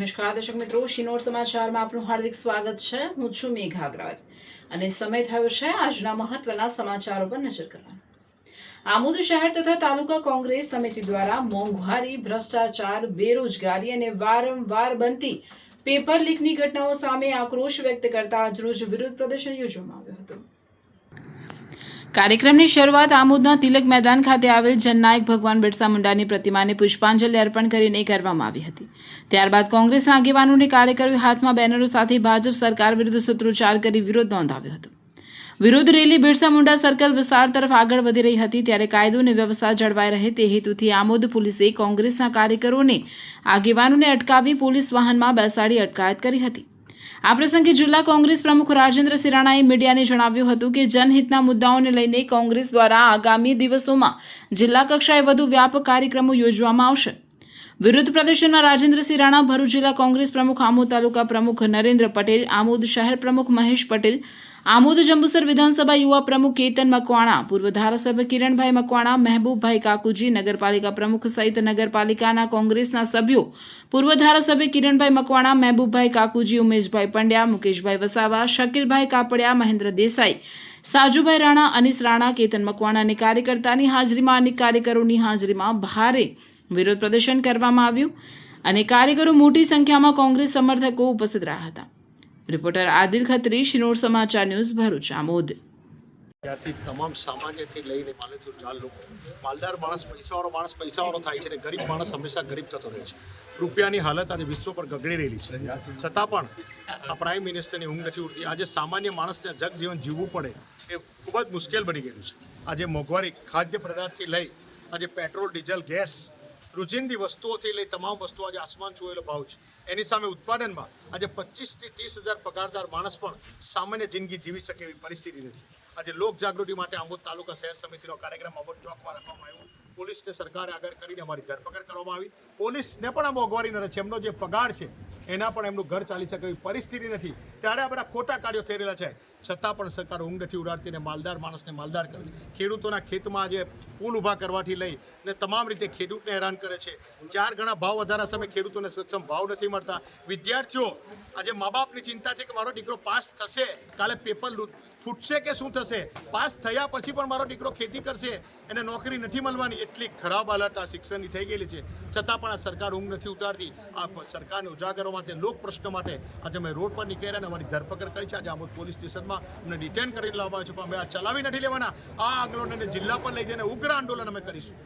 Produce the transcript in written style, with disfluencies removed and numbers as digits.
નમસ્કાર દર્શક મિત્રો, શિનોર સમાચારમાં આપનું હાર્દિક સ્વાગત છે। હું છું મેઘા અગ્રવાલ અને સમય થયો છે આજના મહત્વના સમાચારો પર નજર કરવાનો। આમોદ શહેર તથા તાલુકા કોંગ્રેસ સમિતિ દ્વારા મોંઘવારી, ભ્રષ્ટાચાર, બેરોજગારી અને વારંવાર બનતી પેપર લીકની ઘટનાઓ સામે આક્રોશ વ્યક્ત કરતા આજરોજ વિરોધ પ્રદર્શન યોજવામાં આવ્યું હતું। કાર્યક્રમની શરૂઆત આમોદના તિલક મેદાન ખાતે આવેલ જનનાયક ભગવાન બિરસા મુંડાની પ્રતિમાને પુષ્પાંજલિ અર્પણ કરીને કરવામાં આવી હતી। ત્યારબાદ કોંગ્રેસના આગેવાનોને કાર્યકરોએ હાથમાં બેનરો સાથે ભાજપ સરકાર વિરુદ્ધ સૂત્રોચ્ચાર કરી વિરોધ નોંધાવ્યો હતો। વિરોધ રેલી બિરસા મુંડા સર્કલ વિસ્તાર તરફ આગળ વધી રહી હતી ત્યારે કાયદો અને વ્યવસ્થા જળવાઈ રહે તે હેતુથી આમોદ પોલીસે કોંગ્રેસના કાર્યકરોને આગેવાનોને અટકાવી પોલીસ વાહનમાં બેસાડી અટકાયત કરી હતી। આ પ્રસંગે જિલ્લા કોંગ્રેસ પ્રમુખ રાજેન્દ્રસિંહ રાણાએ મીડિયાને જણાવ્યું હતું કે જનહિતના મુદ્દાઓને લઈને કોંગ્રેસ દ્વારા આગામી દિવસોમાં જિલ્લા કક્ષાએ વધુ વ્યાપક કાર્યક્રમો યોજવામાં આવશે। વિરોધ પ્રદર્શનમાં રાજેન્દ્રસિંહ રાણા, ભરૂચ જિલ્લા કોંગ્રેસ પ્રમુખ, આમોદ તાલુકા પ્રમુખ નરેન્દ્ર પટેલ, આમોદ શહેર પ્રમુખ મહેશ પટેલ, આમોદ જંબુસર વિધાનસભા યુવા પ્રમુખ કેતન મકવાણા, પૂર્વ ધારાસભ્ય કિરણભાઈ મકવાણા, મહેબૂબભાઈ કાકુજી, નગરપાલિકા પ્રમુખ સહિત નગરપાલિકાના કોંગ્રેસના સભ્યો, પૂર્વ ધારાસભ્ય કિરણભાઈ મકવાણા, મહેબૂબભાઈ કાકુજી, ઉમેશભાઈ પંડ્યા, મુકેશભાઈ વસાવા, શકીલભાઈ કાપડિયા, મહેન્દ્ર દેસાઈ, સાજુભાઈ રાણા, અનીસ રાણા, કેતન મકવાણા અને કાર્યકર્તાની હાજરીમાં અનેક કાર્યકરોની હાજરીમાં ભારે વિરોધ પ્રદર્શન કરવામાં આવ્યું અને કાર્યકરો મોટી સંખ્યામાં કોંગ્રેસ સમર્થકો ઉપસ્થિત રહ્યા હતા। રિપોર્ટર આદિલ ખત્રી, શિનોર સમાચાર ન્યૂઝ, ભરૂચ, આમોદ। ત્યારથી તમામ સામાન્યથી લઈને માલેતુર જાલ લોકો, માલદાર માણસ પૈસાવાળો થાય છે અને ગરીબ માણસ હંમેશા ગરીબ થતો રહે છે। રૂપિયાની હાલત આજે વિશ્વ પર ગગડી રહેલી છે, છતાં પણ આ પ્રાઇમ મિનિસ્ટરની ઊંઘ નથી ઉડતી। આજે સામાન્ય માણસને જગજીવન જીવવું પડે એ ખૂબ જ મુશ્કેલ બની ગયેલું છે। આજે મોંઘવારી, ખાદ્ય પદાર્થથી લઈ આજે પેટ્રોલ, ડીઝલ, ગેસ, રોજિંદી વસ્તુઓથી લઈ તમામ વસ્તુઓ આજે આસમાન છુએલો ભાવ છે। એની સામે ઉત્પાદનમાં આજે 25 થી 30 હજાર પગારદાર માણસ પણ સામાન્ય જિંદગી જીવી શકે એવી પરિસ્થિતિ નથી। આજે લોક જાગૃતિ માટે આમોદ તાલુકા શહેર સમિતિનો કાર્યક્રમ આમોદ ચોકમાં રાખવામાં આવ્યો। પોલીસને સરકારે આગળ કરીને અમારી ધરપકડ કરવામાં આવી। પોલીસને પણ આ મોંઘવારી નથી, એમનો જે પગાર છે એના પણ એમનું ઘર ચાલી શકે એવી પરિસ્થિતિ નથી, ત્યારે આ બધા ખોટા કાર્યો થઈ રહેલા છે। છતાં પણ સરકાર ઊંઘ નથી ઉડાડતી અને માલદાર માણસને માલદાર કરે છે। ખેડૂતોના ખેતમાં આજે પુલ ઊભા કરવાથી લઈ ને તમામ રીતે ખેડૂતને હેરાન કરે છે। 4 ગણા ભાવ વધારા સામે ખેડૂતોને સક્ષમ ભાવ નથી મળતા। વિદ્યાર્થીઓ આજે મા બાપની ચિંતા છે કે મારો દીકરો પાસ થશે, કાલે પેપર ફૂટશે કે શું થશે, પાસ થયા પછી પણ મારો દીકરો ખેતી કરશે, એને નોકરી નથી મળવાની, એટલી ખરાબ હાલત આ શિક્ષણની થઈ ગયેલી છે। છતાં પણ આ સરકાર ઊંઘ નથી ઉતારતી। આ સરકારને ઉજાગરો માટે, લોક પ્રશ્ન માટે આજે અમે રોડ પર નીકળ્યા અને અમારી ધરપકડ કરી છે। આજે આમોદ પોલીસ સ્ટેશનમાં અમને ડિટેન કરી લાવવામાં આવ્યું છે, પણ અમે આ ચલાવી નથી લેવાના। આ આંદોલનને જિલ્લા પર લઈ જઈને ઉગ્ર આંદોલન અમે કરીશું।